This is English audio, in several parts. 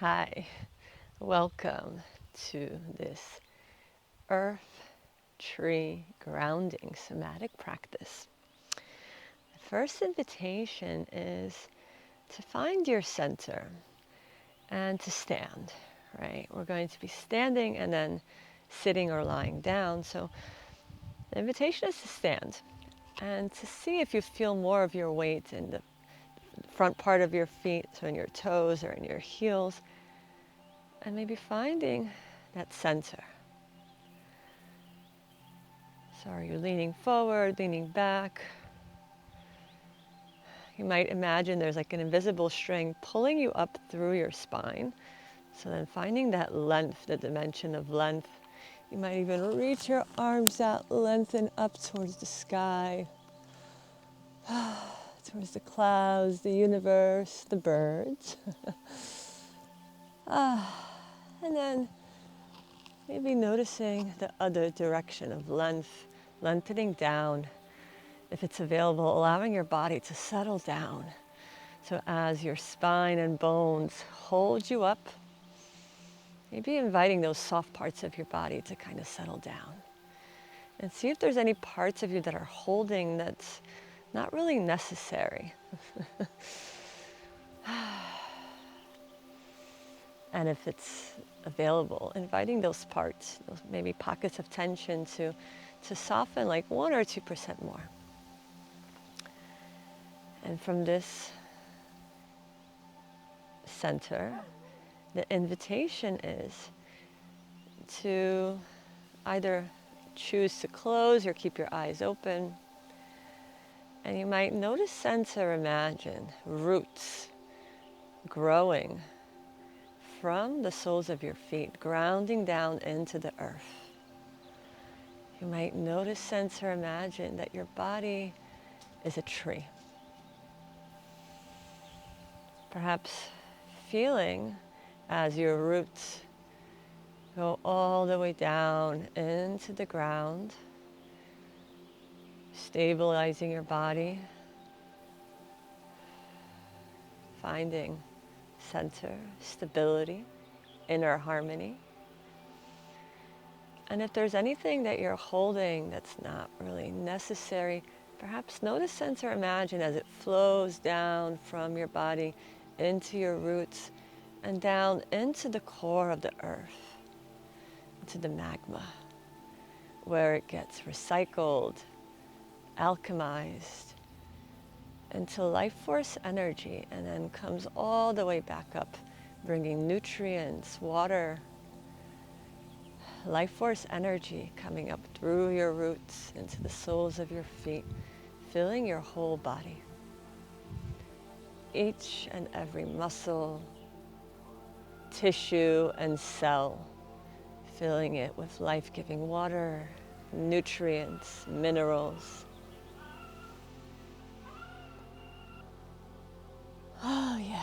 Hi, welcome to this earth tree grounding somatic practice. The first invitation is to find your center and to stand, right? We're going to be standing and then sitting or lying down. So the invitation is to stand and to see if you feel more of your weight in the front part of your feet, so in your toes or in your heels, and maybe finding that center. So are you leaning forward, leaning back? You might imagine there's like an invisible string pulling you up through your spine. So then finding that length, the dimension of length. You might even reach your arms out, lengthen up towards the sky, towards the clouds, the universe, the birds. And then maybe noticing the other direction of length, lengthening down. If it's available, allowing your body to settle down. So as your spine and bones hold you up, maybe inviting those soft parts of your body to kind of settle down. And see if there's any parts of you that are holding that's not really necessary. And if it's available, inviting those parts, those maybe pockets of tension to soften like 1 or 2% more. And from this center, the invitation is to either choose to close or keep your eyes open. And you might notice, sense, or imagine roots growing from the soles of your feet, grounding down into the earth. You might notice, sense, or imagine that your body is a tree. Perhaps feeling as your roots go all the way down into the ground, stabilizing your body, finding center, stability, inner harmony. And if there's anything that you're holding that's not really necessary, perhaps notice, sense, or imagine as it flows down from your body into your roots and down into the core of the earth, into the magma, where it gets recycled, alchemized into life force energy, and then comes all the way back up, bringing nutrients, water, life force energy coming up through your roots into the soles of your feet, filling your whole body. Each and every muscle, tissue, and cell, filling it with life-giving water, nutrients, minerals. Oh yeah,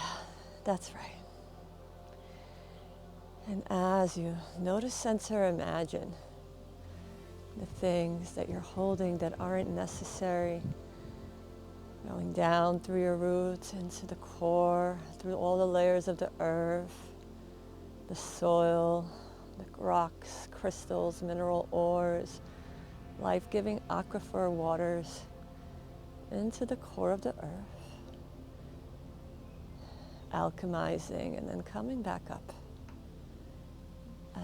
that's right. And as you notice, sense, or imagine the things that you're holding that aren't necessary, going down through your roots into the core, through all the layers of the earth, the soil, the rocks, crystals, mineral ores, life-giving aquifer waters, into the core of the earth, alchemizing and then coming back up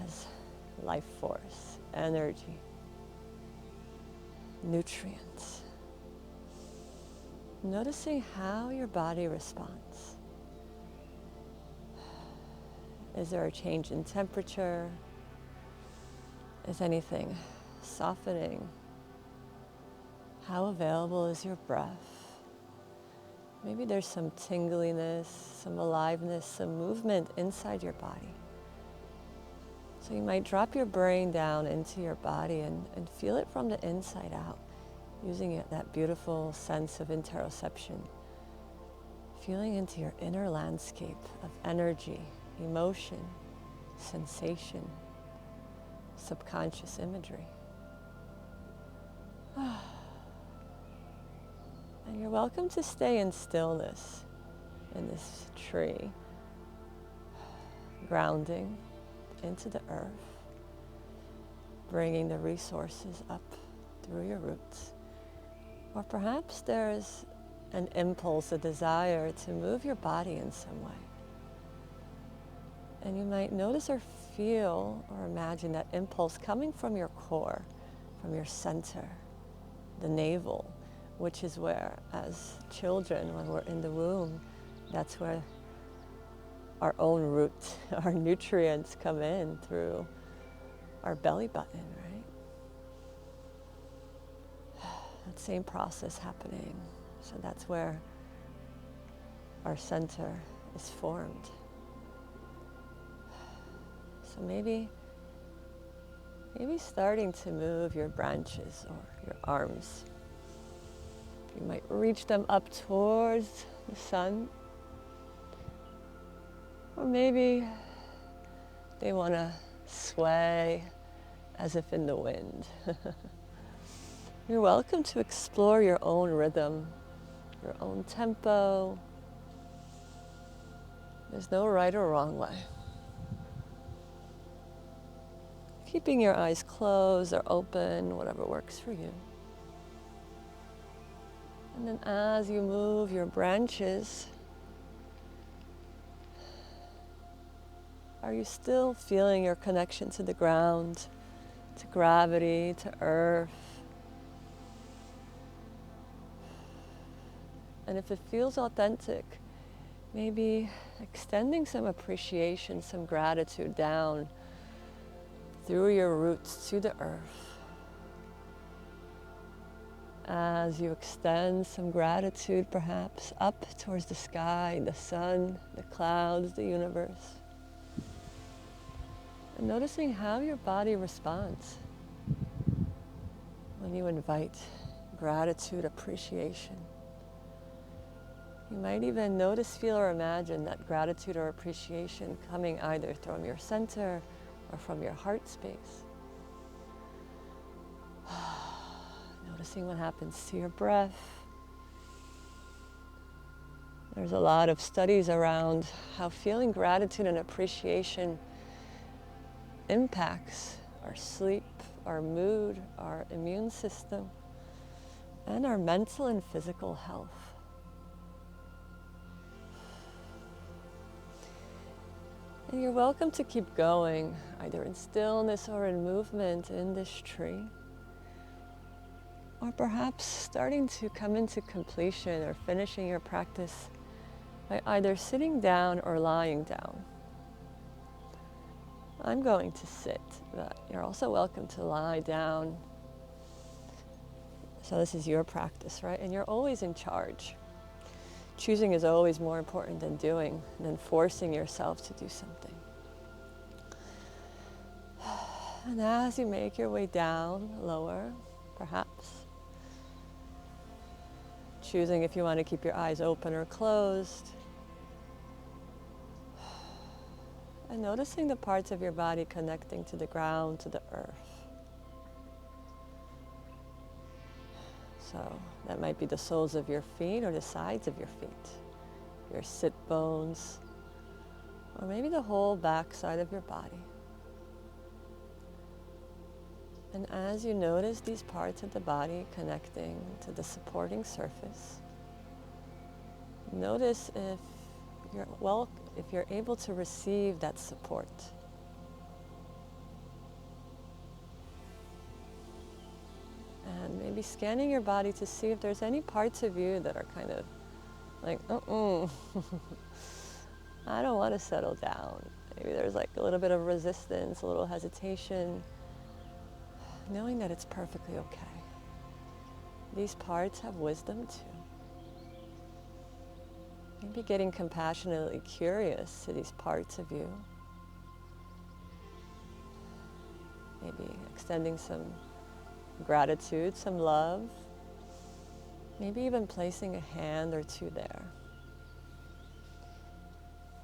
as life force, energy, nutrients. Noticing how your body responds. Is there a change in temperature? Is anything softening? How available is your breath? Maybe there's some tingliness, some aliveness, some movement inside your body. So you might drop your brain down into your body and feel it from the inside out, using it, that beautiful sense of interoception, feeling into your inner landscape of energy, emotion, sensation, subconscious imagery. And you're welcome to stay in stillness in this tree. grounding into the earth, bringing the resources up through your roots. Or perhaps there's an impulse, a desire to move your body in some way. And you might notice or feel or imagine that impulse coming from your core, from your center, the navel, which is where, as children, when we're in the womb, that's where our own roots, our nutrients come in through our belly button, right? That same process happening. So that's where our center is formed. So maybe starting to move your branches or your arms. You might reach them up towards the sun. Or maybe they want to sway as if in the wind. You're welcome to explore your own rhythm, your own tempo. There's no right or wrong way. Keeping your eyes closed or open, whatever works for you. And then as you move your branches, are you still feeling your connection to the ground, to gravity, to earth? And if it feels authentic, maybe extending some appreciation, some gratitude down through your roots to the earth. As you extend some gratitude perhaps up towards the sky, the sun, the clouds, the universe. And noticing how your body responds when you invite gratitude, appreciation. You might even notice, feel, or imagine that gratitude or appreciation coming either from your center or from your heart space. Noticing what happens to your breath. There's a lot of studies around how feeling gratitude and appreciation impacts our sleep, our mood, our immune system, and our mental and physical health. And you're welcome to keep going, either in stillness or in movement in this tree. Or perhaps starting to come into completion or finishing your practice by either sitting down or lying down. I'm going to sit, but you're also welcome to lie down. So this is your practice, right? And you're always in charge. Choosing is always more important than doing, than forcing yourself to do something. And as you make your way down, lower, perhaps, choosing if you want to keep your eyes open or closed, and noticing the parts of your body connecting to the ground, to the earth. So that might be the soles of your feet or the sides of your feet, your sit bones, or maybe the whole back side of your body. And as you notice these parts of the body connecting to the supporting surface, notice if you're able to receive that support. And maybe scanning your body to see if there's any parts of you that are kind of like, I don't want to settle down. Maybe there's like a little bit of resistance, a little hesitation, knowing that it's perfectly okay. These parts have wisdom too. Maybe getting compassionately curious to these parts of you. Maybe extending some gratitude, some love. Maybe even placing a hand or two there.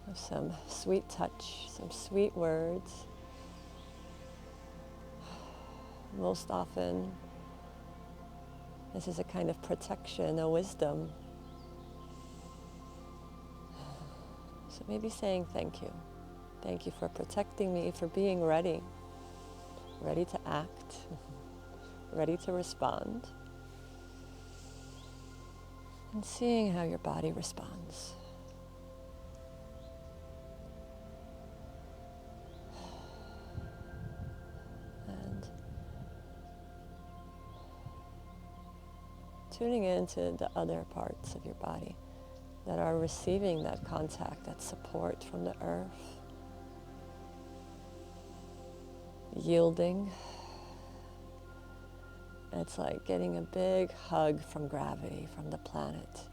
With some sweet touch, some sweet words. Most often, this is a kind of protection, a wisdom. So maybe saying thank you. Thank you for protecting me, for being ready, ready to act, ready to respond, and seeing how your body responds. And tuning into the other parts of your body that are receiving that contact, that support from the earth, yielding. It's like getting a big hug from gravity, from the planet.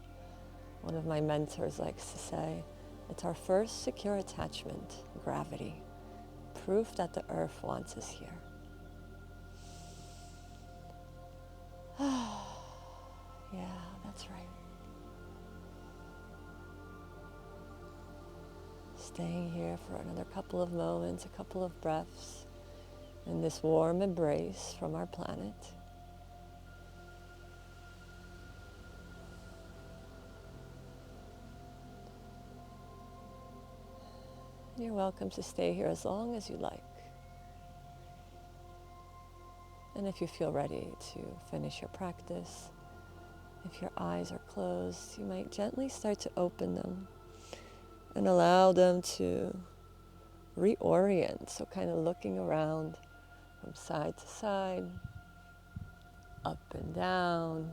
One of my mentors likes to say, it's our first secure attachment, gravity, proof that the earth wants us here. Yeah, that's right. Staying here for another couple of moments, a couple of breaths, in this warm embrace from our planet. You're welcome to stay here as long as you like. And if you feel ready to finish your practice, if your eyes are closed, you might gently start to open them and allow them to reorient. So kind of looking around from side to side, up and down,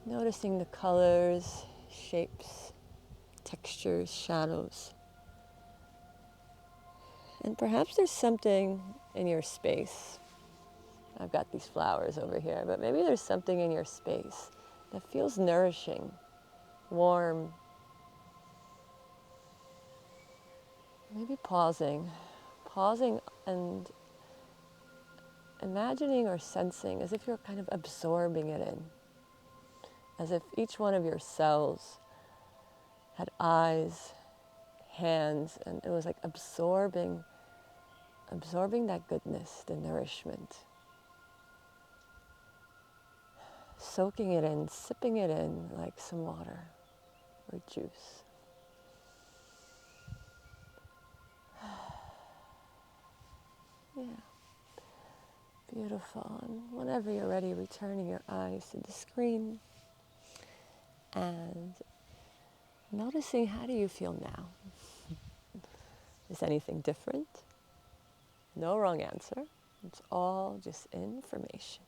noticing the colors, shapes, textures, shadows. And perhaps there's something in your space. I've got these flowers over here, but maybe there's something in your space that feels nourishing, warm. Maybe pausing and imagining or sensing as if you're kind of absorbing it in, as if each one of your cells had eyes, hands, and it was like absorbing that goodness, the nourishment. Soaking it in, sipping it in like some water or juice. Yeah, beautiful. And whenever you're ready, returning your eyes to the screen and noticing, how do you feel now? Is anything different? No wrong answer. It's all just information.